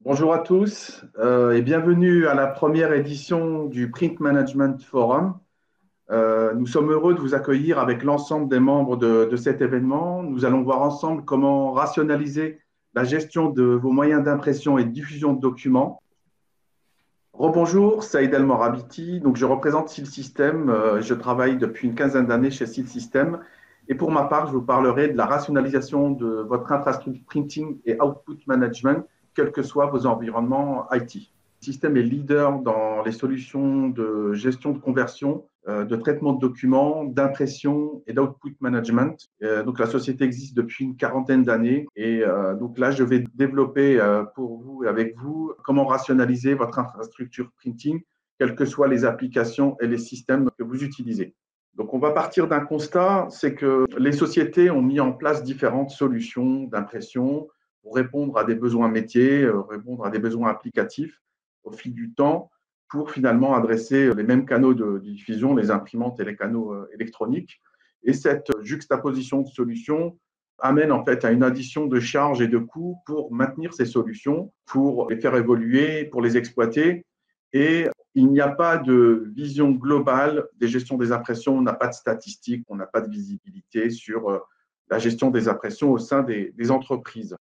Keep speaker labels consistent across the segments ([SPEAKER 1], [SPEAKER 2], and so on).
[SPEAKER 1] Bonjour à tous et bienvenue à la première édition du Print Management Forum. Nous sommes heureux de vous accueillir avec l'ensemble des membres de cet événement. Nous allons voir ensemble comment rationaliser la gestion de vos moyens d'impression et de diffusion de documents. Rebonjour, Saïd El Morabiti. Donc, je représente SIL System. Je travaille depuis une quinzaine d'années chez SIL System. Et pour ma part, je vous parlerai de la rationalisation de votre infrastructure printing et output management, quels que soient vos environnements IT. Le système est leader dans les solutions de gestion de conversion, de traitement de documents, d'impression et d'output management. Donc, la société existe depuis une quarantaine d'années et donc là, je vais développer pour vous et avec vous comment rationaliser votre infrastructure printing, quelles que soient les applications et les systèmes que vous utilisez. Donc, on va partir d'un constat, c'est que les sociétés ont mis en place différentes solutions d'impression pour répondre à des besoins métiers, répondre à des besoins applicatifs au fil du temps pour finalement adresser les mêmes canaux de diffusion, les imprimantes et les canaux électroniques. Et cette juxtaposition de solutions amène en fait à une addition de charges et de coûts pour maintenir ces solutions, pour les faire évoluer, pour les exploiter. Et il n'y a pas de vision globale des gestions des impressions, on n'a pas de statistiques, on n'a pas de visibilité sur la gestion des impressions au sein des entreprises.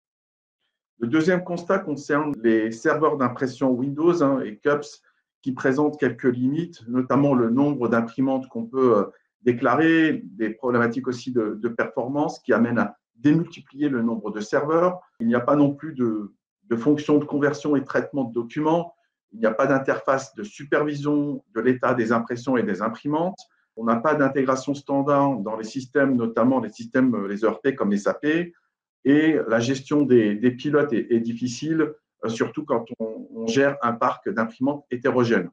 [SPEAKER 1] Le deuxième constat concerne les serveurs d'impression Windows et CUPS qui présentent quelques limites, notamment le nombre d'imprimantes qu'on peut déclarer, des problématiques aussi de performance qui amènent à démultiplier le nombre de serveurs. Il n'y a pas non plus de fonction de conversion et de traitement de documents. Il n'y a pas d'interface de supervision de l'état des impressions et des imprimantes. On n'a pas d'intégration standard dans les systèmes, notamment les systèmes, les ERP comme SAP. Et la gestion des pilotes est difficile, surtout quand on gère un parc d'imprimantes hétérogène.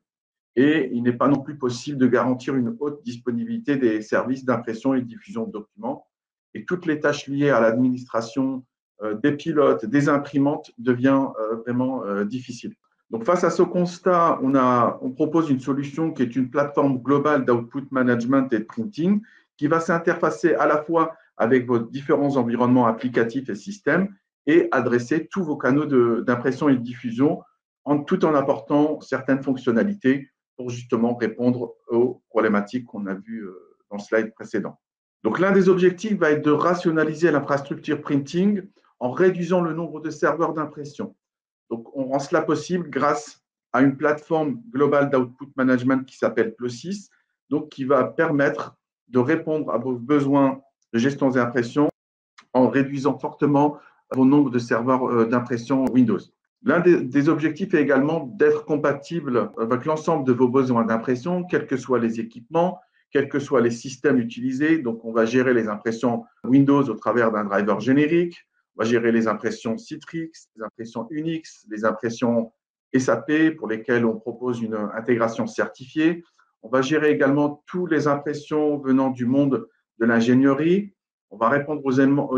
[SPEAKER 1] Et il n'est pas non plus possible de garantir une haute disponibilité des services d'impression et de diffusion de documents. Et toutes les tâches liées à l'administration des pilotes, des imprimantes devient vraiment difficile. Donc, face à ce constat, on propose une solution qui est une plateforme globale d'output management et de printing qui va s'interfacer à la fois avec vos différents environnements applicatifs et systèmes et adresser tous vos canaux d'impression et de diffusion tout en apportant certaines fonctionnalités pour justement répondre aux problématiques qu'on a vues dans le slide précédent. Donc, l'un des objectifs va être de rationaliser l'infrastructure printing en réduisant le nombre de serveurs d'impression. Donc, on rend cela possible grâce à une plateforme globale d'output management qui s'appelle Plosys, donc qui va permettre de répondre à vos besoins de gestion des impressions en réduisant fortement vos nombres de serveurs d'impression Windows. L'un des objectifs est également d'être compatible avec l'ensemble de vos besoins d'impression, quels que soient les équipements, quels que soient les systèmes utilisés. Donc, on va gérer les impressions Windows au travers d'un driver générique. On va gérer les impressions Citrix, les impressions Unix, les impressions SAP pour lesquelles on propose une intégration certifiée. On va gérer également toutes les impressions venant du monde de l'ingénierie. On va répondre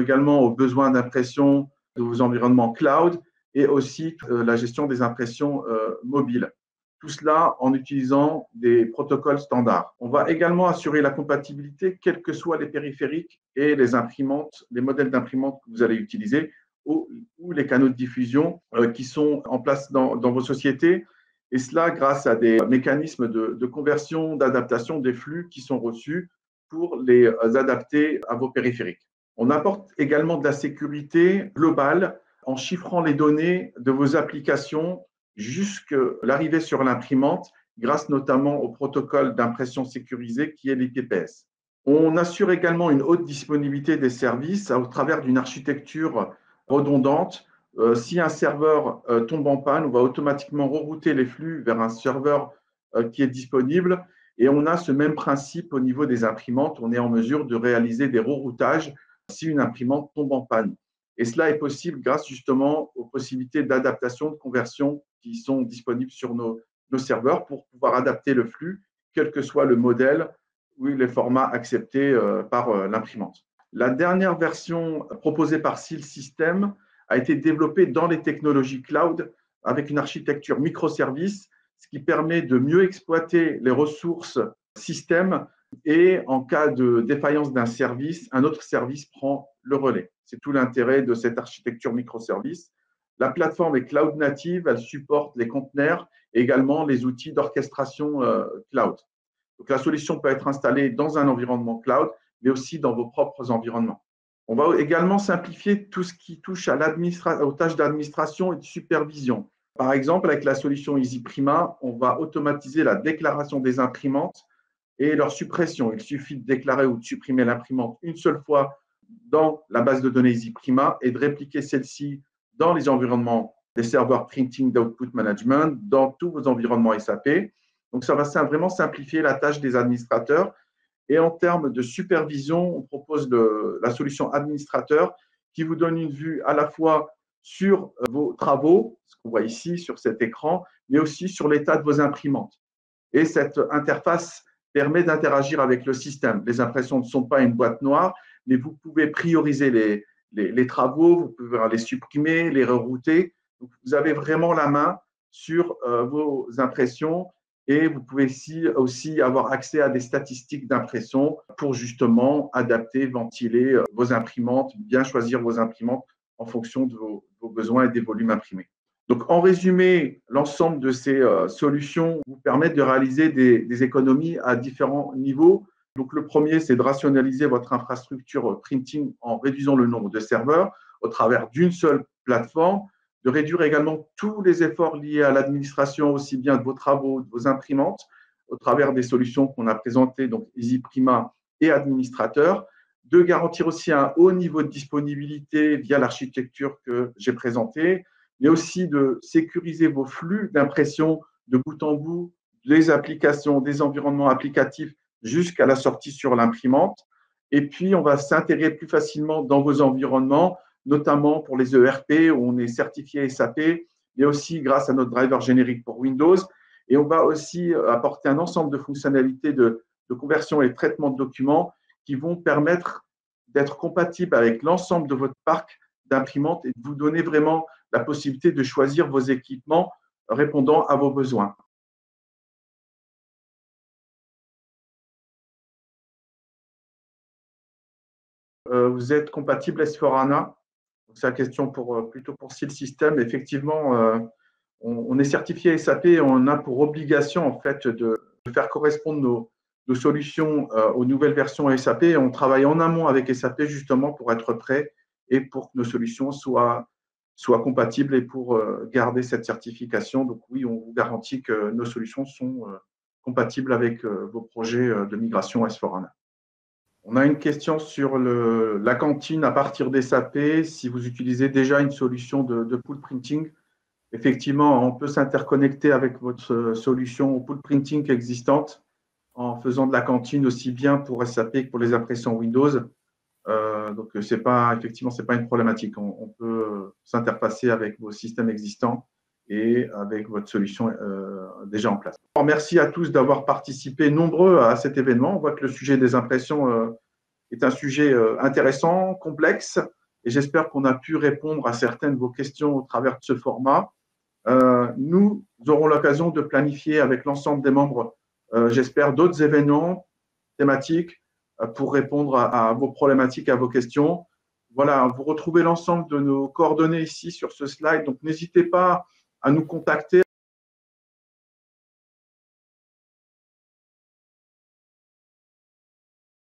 [SPEAKER 1] également aux besoins d'impression de vos environnements cloud et aussi la gestion des impressions mobiles. Tout cela en utilisant des protocoles standards. On va également assurer la compatibilité, quels que soient les périphériques et les imprimantes, les modèles d'imprimantes que vous allez utiliser ou les canaux de diffusion qui sont en place dans vos sociétés. Et cela grâce à des mécanismes de conversion, d'adaptation des flux qui sont reçus pour les adapter à vos périphériques. On apporte également de la sécurité globale en chiffrant les données de vos applications jusqu'à l'arrivée sur l'imprimante, grâce notamment au protocole d'impression sécurisé qui est l'IPPS. On assure également une haute disponibilité des services au travers d'une architecture redondante. Si un serveur tombe en panne, on va automatiquement rerouter les flux vers un serveur qui est disponible. Et on a ce même principe au niveau des imprimantes. On est en mesure de réaliser des reroutages si une imprimante tombe en panne. Et cela est possible grâce justement aux possibilités d'adaptation, de conversion qui sont disponibles sur nos serveurs pour pouvoir adapter le flux, quel que soit le modèle ou les formats acceptés par l'imprimante. La dernière version proposée par SIL System a été développée dans les technologies cloud avec une architecture microservice, ce qui permet de mieux exploiter les ressources système et en cas de défaillance d'un service, un autre service prend le relais. C'est tout l'intérêt de cette architecture microservice. La plateforme est cloud native, elle supporte les conteneurs et également les outils d'orchestration cloud. Donc, la solution peut être installée dans un environnement cloud, mais aussi dans vos propres environnements. On va également simplifier tout ce qui touche aux tâches d'administration et de supervision. Par exemple, avec la solution EasyPrima, on va automatiser la déclaration des imprimantes et leur suppression. Il suffit de déclarer ou de supprimer l'imprimante une seule fois dans la base de données EasyPrima et de répliquer celle-ci dans les environnements des serveurs Printing d'Output Management, dans tous vos environnements SAP. Donc, ça va vraiment simplifier la tâche des administrateurs. Et en termes de supervision, on propose la solution administrateur qui vous donne une vue à la fois sur vos travaux, ce qu'on voit ici sur cet écran, mais aussi sur l'état de vos imprimantes. Et cette interface permet d'interagir avec le système. Les impressions ne sont pas une boîte noire, mais vous pouvez prioriser les travaux, vous pouvez les supprimer, les rerouter. Donc, vous avez vraiment la main sur vos impressions et vous pouvez aussi avoir accès à des statistiques d'impression pour justement adapter, ventiler vos imprimantes, bien choisir vos imprimantes en fonction de vos besoins et des volumes imprimés. Donc, en résumé, l'ensemble de ces solutions vous permettent de réaliser des économies à différents niveaux. Donc, le premier, c'est de rationaliser votre infrastructure printing en réduisant le nombre de serveurs au travers d'une seule plateforme, de réduire également tous les efforts liés à l'administration, aussi bien de vos travaux, de vos imprimantes, au travers des solutions qu'on a présentées, donc EasyPrima et Administrateur, de garantir aussi un haut niveau de disponibilité via l'architecture que j'ai présentée, mais aussi de sécuriser vos flux d'impression de bout en bout, des applications, des environnements applicatifs jusqu'à la sortie sur l'imprimante. Et puis, on va s'intégrer plus facilement dans vos environnements, notamment pour les ERP où on est certifié SAP, mais aussi grâce à notre driver générique pour Windows. Et on va aussi apporter un ensemble de fonctionnalités de conversion et de traitement de documents qui vont permettre d'être compatibles avec l'ensemble de votre parc d'imprimantes et de vous donner vraiment la possibilité de choisir vos équipements répondant à vos besoins. Vous êtes compatible S4HANA? C'est la question plutôt pour SIL System. Effectivement, on est certifié SAP et on a pour obligation en fait de faire correspondre nos solutions aux nouvelles versions SAP. Et on travaille en amont avec SAP justement pour être prêt et pour que nos solutions soient compatibles et pour garder cette certification. Donc oui, on vous garantit que nos solutions sont compatibles avec vos projets de migration S4HANA. On a une question sur la cantine à partir des SAP. Si vous utilisez déjà une solution de pool printing, effectivement, on peut s'interconnecter avec votre solution pool printing existante en faisant de la cantine aussi bien pour SAP que pour les impressions Windows. Donc, effectivement, ce n'est pas une problématique. On peut s'interfacer avec vos systèmes existants et avec votre solution déjà en place. Alors, merci à tous d'avoir participé nombreux à cet événement. On voit que le sujet des impressions est un sujet intéressant, complexe, et j'espère qu'on a pu répondre à certaines de vos questions au travers de ce format. Nous aurons l'occasion de planifier avec l'ensemble des membres, j'espère, d'autres événements thématiques pour répondre à vos problématiques, à vos questions. Voilà, vous retrouvez l'ensemble de nos coordonnées ici sur ce slide, donc n'hésitez pas à nous contacter.